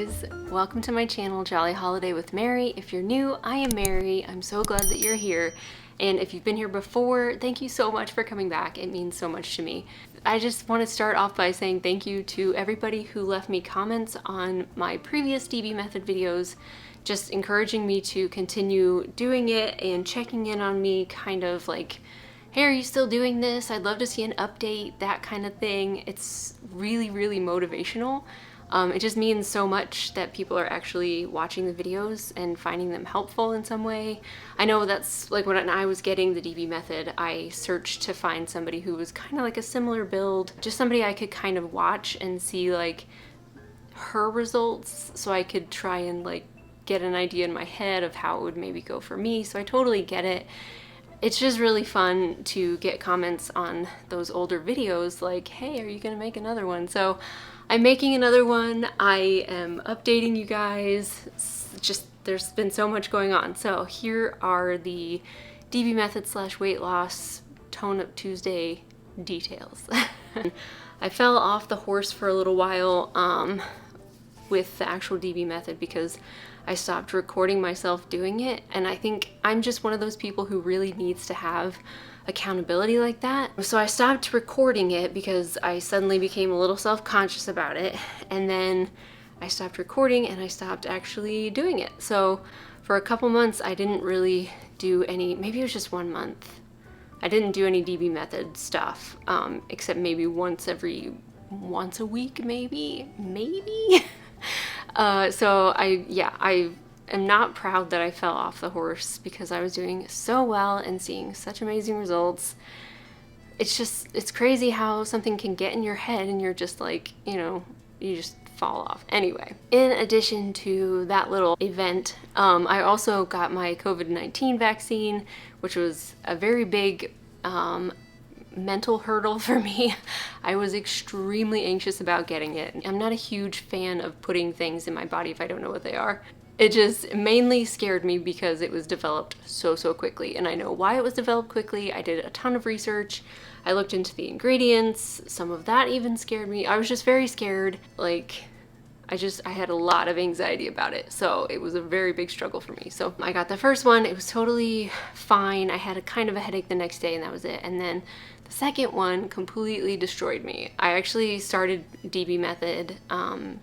guys! Welcome to my channel, Jolly Holiday with Mary. If you're new, I am Mary. I'm so glad that you're here. And if you've been here before, thank you so much for coming back. It means so much to me. I just want to start off by saying thank you to everybody who left me comments on my previous DB method videos, just encouraging me to continue doing it and checking in on me, kind of like, hey, are you still doing this? I'd love to see an update, that kind of thing. It's really, really motivational. It just means so much that people are actually watching the videos and finding them helpful in some way. I know that's like when I was getting the DB method, I searched to find somebody who was kind of like a similar build, just somebody I could kind of watch and see like her results, so I could try and like get an idea in my head of how it would maybe go for me. So I totally get it. It's just really fun to get comments on those older videos like, hey, are you gonna make another one? So I'm making another one. I am updating you guys. There's been so much going on. So here are the DB method / weight loss Tone Up Tuesday details. I fell off the horse for a little while with the actual DB method because I stopped recording myself doing it, and I think I'm just one of those people who really needs to have accountability like that. So I stopped recording it because I suddenly became a little self-conscious about it, and then I stopped recording and I stopped actually doing it. So for a couple months I didn't really do any, maybe it was just 1 month, I didn't do any DB method stuff, except maybe once a week, maybe. So I am not proud that I fell off the horse because I was doing so well and seeing such amazing results. It's crazy how something can get in your head and you're just like, you just fall off. Anyway, in addition to that little event, I also got my COVID-19 vaccine, which was a very big mental hurdle for me. I was extremely anxious about getting it. I'm not a huge fan of putting things in my body if I don't know what they are. It just mainly scared me because it was developed so quickly, and I know why it was developed quickly. I did a ton of research. I looked into the ingredients. Some of that even scared me. I was just very scared. Like, I had a lot of anxiety about it, so it was a very big struggle for me. So I got the first one. It was totally fine. I had a kind of a headache the next day and that was it. And then the second one completely destroyed me. I actually started DB method on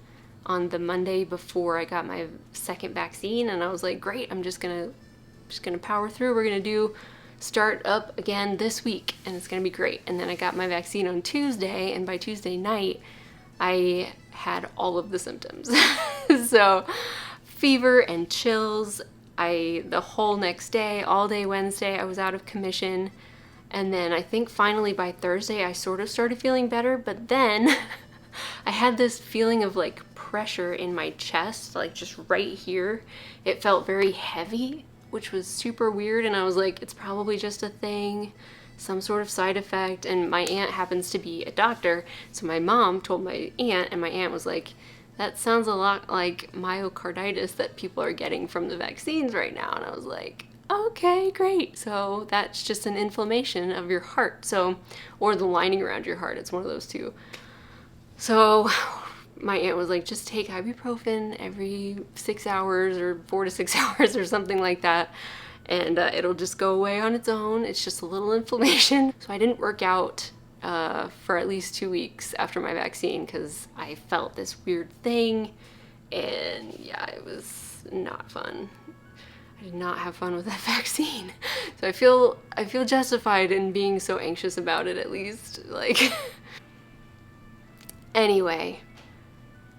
the Monday before I got my second vaccine, and I was like, great, I'm just gonna power through. We're gonna start up again this week and it's gonna be great. And then I got my vaccine on Tuesday, and by Tuesday night I had all of the symptoms. So fever and chills. The whole next day, all day Wednesday, I was out of commission. And then I think finally by Thursday I sort of started feeling better, but then I had this feeling of like pressure in my chest, like just right here. It felt very heavy, which was super weird, and I was like, it's probably just a thing, some sort of side effect. And my aunt happens to be a doctor, so my mom told my aunt, and my aunt was like, that sounds a lot like myocarditis that people are getting from the vaccines right now. And I was like, okay, great. So that's just an inflammation of your heart, or the lining around your heart. It's one of those two. So my aunt was like, just take ibuprofen every 6 hours or 4 to 6 hours or something like that, and it'll just go away on its own. It's just a little inflammation. So I didn't work out for at least 2 weeks after my vaccine because I felt this weird thing, and yeah, it was not fun. I did not have fun with that vaccine. So I feel justified in being so anxious about it, at least. Like, anyway,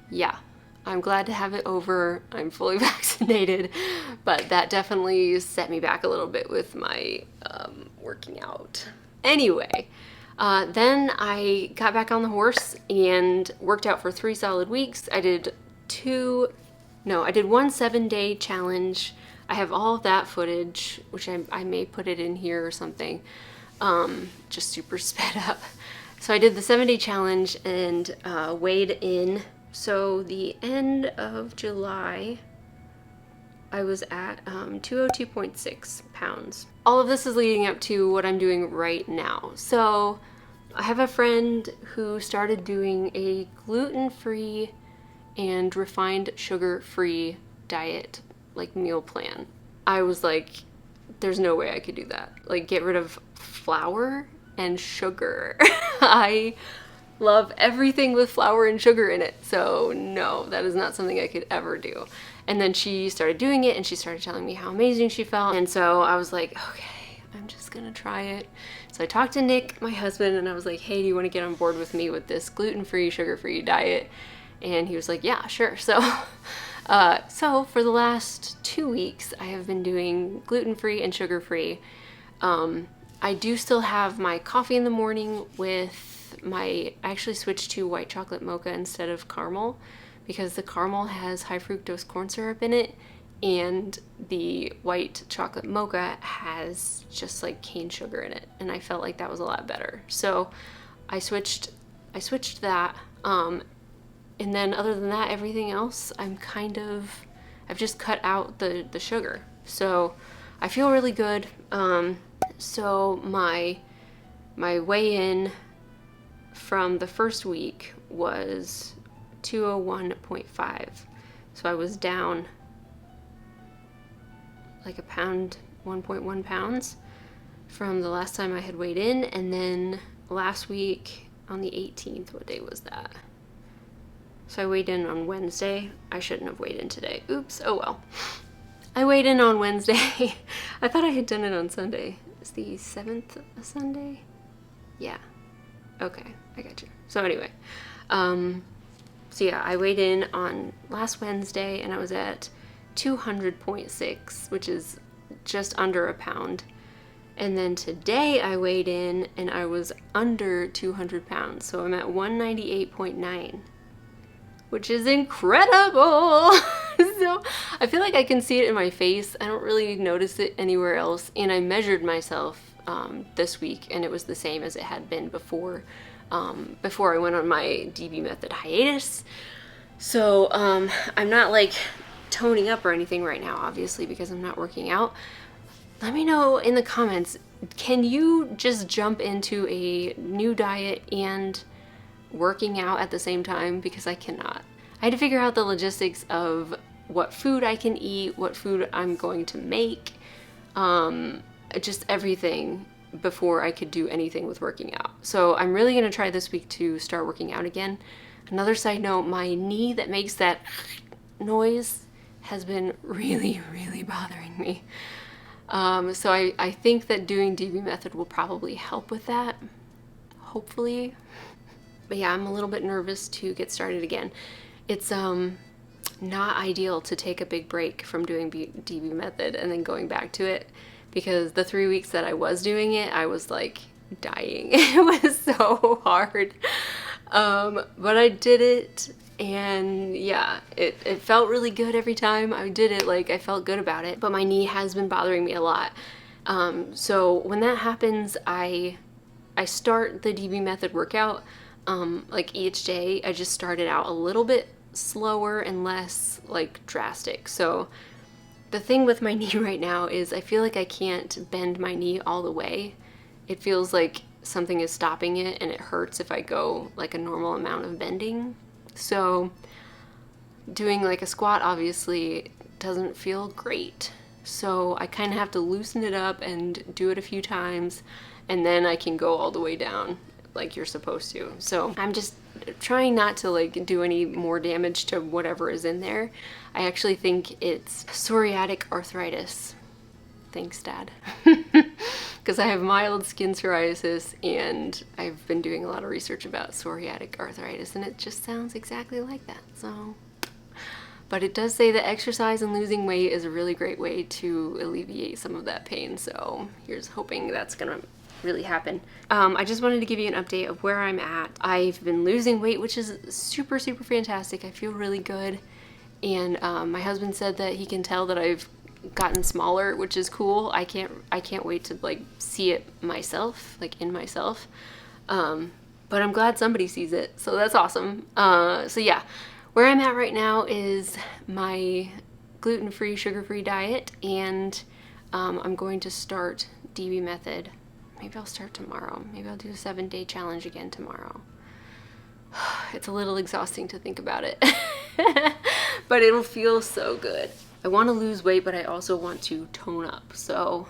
yeah, I'm glad to have it over. I'm fully vaccinated, but that definitely set me back a little bit with my working out. Anyway, then I got back on the horse and worked out for 3 solid weeks. I did one 7-day challenge. I have all of that footage, which I may put it in here or something, just super sped up. So I did the 7-day challenge and weighed in. So the end of July, I was at 202.6 pounds. All of this is leading up to what I'm doing right now. So I have a friend who started doing a gluten-free and refined sugar-free diet, like meal plan. I was like, there's no way I could do that. Like, get rid of flour and sugar. I love everything with flour and sugar in it. So no, that is not something I could ever do. And then she started doing it and she started telling me how amazing she felt. And so I was like, okay, I'm just gonna try it. So I talked to Nick, my husband, and I was like, hey, do you want to get on board with me with this gluten-free, sugar-free diet? And he was like, yeah, sure. So, so for the last 2 weeks, I have been doing gluten-free and sugar-free. I do still have my coffee in the morning with I actually switched to white chocolate mocha instead of caramel because the caramel has high fructose corn syrup in it and the white chocolate mocha has just like cane sugar in it, and I felt like that was a lot better. So I switched that. And then other than that, everything else I've just cut out the sugar. So I feel really good. So my weigh-in from the first week was 201.5. So I was down like a pound, 1.1 pounds from the last time I had weighed in. And then last week on the 18th, what day was that? So I weighed in on Wednesday. I shouldn't have weighed in today. Oops, oh well. I weighed in on Wednesday. I thought I had done it on Sunday. Is the 7th a Sunday? Yeah. Okay, I got you. So anyway, so yeah, I weighed in on last Wednesday and I was at 200.6, which is just under a pound. And then today I weighed in and I was under 200 pounds. So I'm at 198.9, which is incredible. So I feel like I can see it in my face. I don't really notice it anywhere else. And I measured myself this week and it was the same as it had been before I went on my DB method hiatus. So I'm not like toning up or anything right now, obviously, because I'm not working out. Let me know in the comments, can you just jump into a new diet and working out at the same time? Because I cannot. I had to figure out the logistics of what food I can eat, what food I'm going to make, just everything before I could do anything with working out. So I'm really gonna try this week to start working out again. Another side note, my knee that makes that noise has been really, really bothering me. So I think that doing DB method will probably help with that, hopefully. But yeah, I'm a little bit nervous to get started again. It's not ideal to take a big break from doing DB method and then going back to it, because the 3 weeks that I was doing it, I was like dying. It was so hard. But I did it, and yeah, it felt really good every time I did it. Like, I felt good about it, but my knee has been bothering me a lot. So when that happens, I start the DB method workout. Like each day, I just started out a little bit slower and less like drastic. So the thing with my knee right now is I feel like I can't bend my knee all the way. It feels like something is stopping it and it hurts if I go like a normal amount of bending. So doing like a squat obviously doesn't feel great. So I kind of have to loosen it up and do it a few times, and then I can go all the way down like you're supposed to. So I'm just trying not to like do any more damage to whatever is in there. I actually think it's psoriatic arthritis. Thanks, Dad. Because I have mild skin psoriasis and I've been doing a lot of research about psoriatic arthritis and it just sounds exactly like that. So, but it does say that exercise and losing weight is a really great way to alleviate some of that pain. So here's hoping that's gonna really happen. I just wanted to give you an update of where I'm at. I've been losing weight, which is super, super fantastic. I feel really good. And my husband said that he can tell that I've gotten smaller, which is cool. I can't wait to like see it myself, like in myself. But I'm glad somebody sees it, so that's awesome. So yeah, where I'm at right now is my gluten-free, sugar-free diet, and I'm going to start DB method. Maybe I'll start tomorrow. Maybe I'll do a 7-day challenge again tomorrow. It's a little exhausting to think about it. but it'll feel so good. I want to lose weight, but I also want to tone up. So,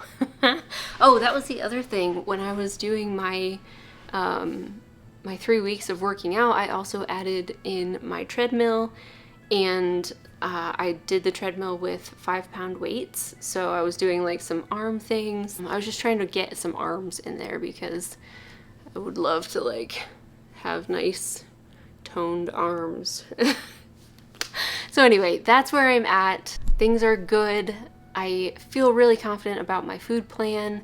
oh, that was the other thing. When I was doing my my 3 weeks of working out, I also added in my treadmill, and I did the treadmill with 5-pound weights. So I was doing like some arm things. I was just trying to get some arms in there because I would love to like have nice toned arms. So anyway, that's where I'm at. Things are good. I feel really confident about my food plan.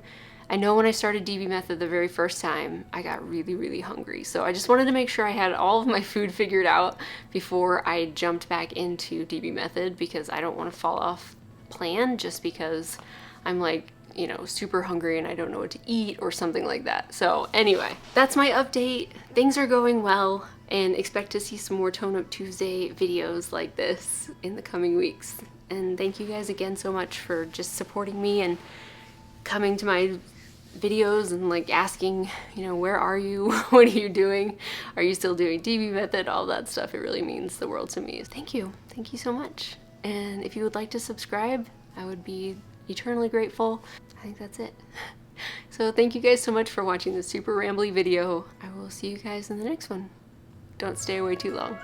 I know when I started DB Method the very first time, I got really, really hungry. So I just wanted to make sure I had all of my food figured out before I jumped back into DB Method, because I don't want to fall off plan just because I'm like, you know, super hungry and I don't know what to eat or something like that. So anyway, that's my update. Things are going well, and expect to see some more Tone Up Tuesday videos like this in the coming weeks. And thank you guys again so much for just supporting me and coming to my videos and like asking, you know, where are you? What are you doing? Are you still doing DB Method? All that stuff. It really means the world to me. Thank you. Thank you so much. And if you would like to subscribe, I would be eternally grateful. I think that's it. So thank you guys so much for watching this super rambly video. I will see you guys in the next one. Don't stay away too long.